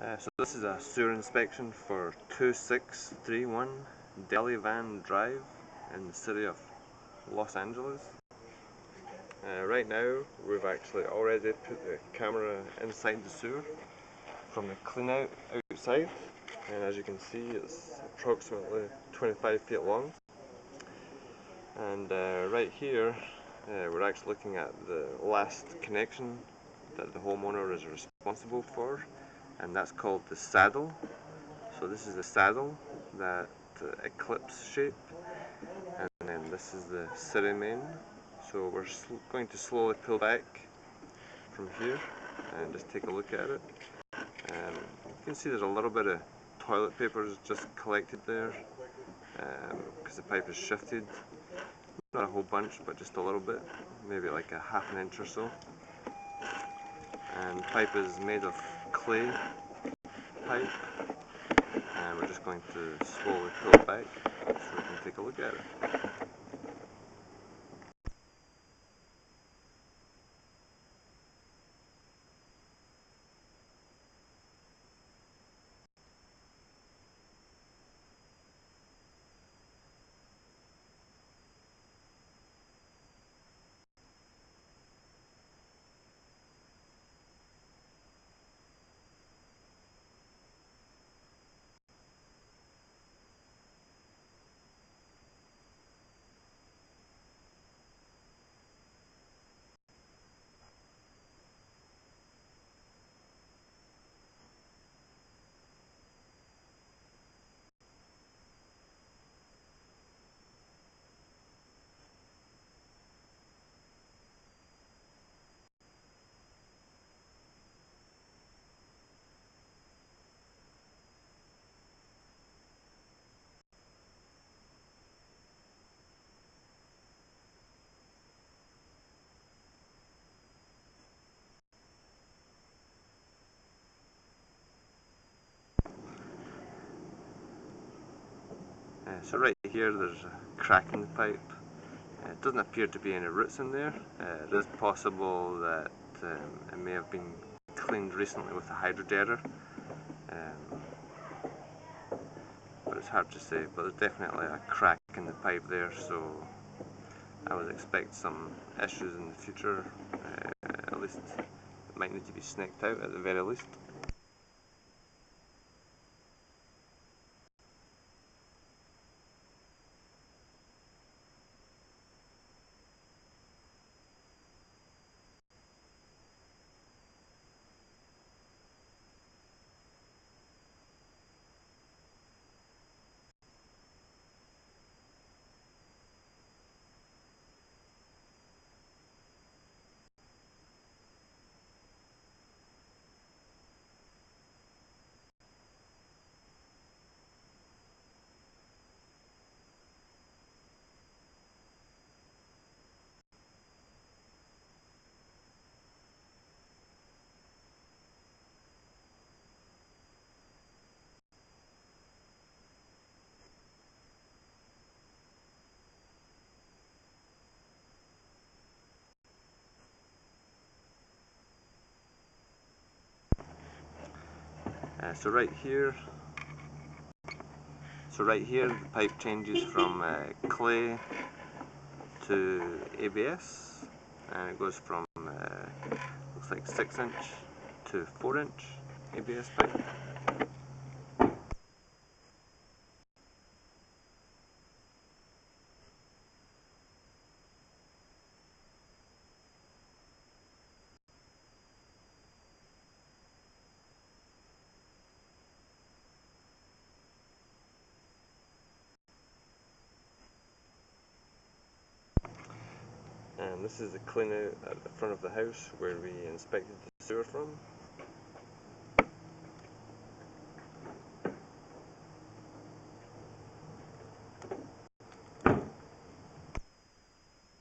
So this is a sewer inspection for 2631 Delevan Drive in the city of Los Angeles. Right now we've actually already put the camera inside the sewer from the clean out outside, and as you can see it's approximately 25 feet long. And right here we're actually looking at the last connection that the homeowner is responsible for, and that's called the saddle. So this is the saddle, that eclipse shape, and then this is the city main. So we're going to slowly pull back from here and just take a look at it. And you can see there's a little bit of toilet paper just collected there because the pipe is shifted. Not a whole bunch, but just a little bit, maybe like a half an inch or so. And the pipe is made of clay pipe, and we're just going to slowly pull it back so we can take a look at it. So right here there's a crack in the pipe. It doesn't appear to be any roots in there. It is possible that it may have been cleaned recently with a hydrojetter, but it's hard to say. But there's definitely a crack in the pipe there, so I would expect some issues in the future. At least it might need to be snaked out at the very least. So right here the pipe changes from clay to ABS, and it goes from looks like 6-inch to 4-inch ABS pipe. And this is the clean out at the front of the house where we inspected the sewer from.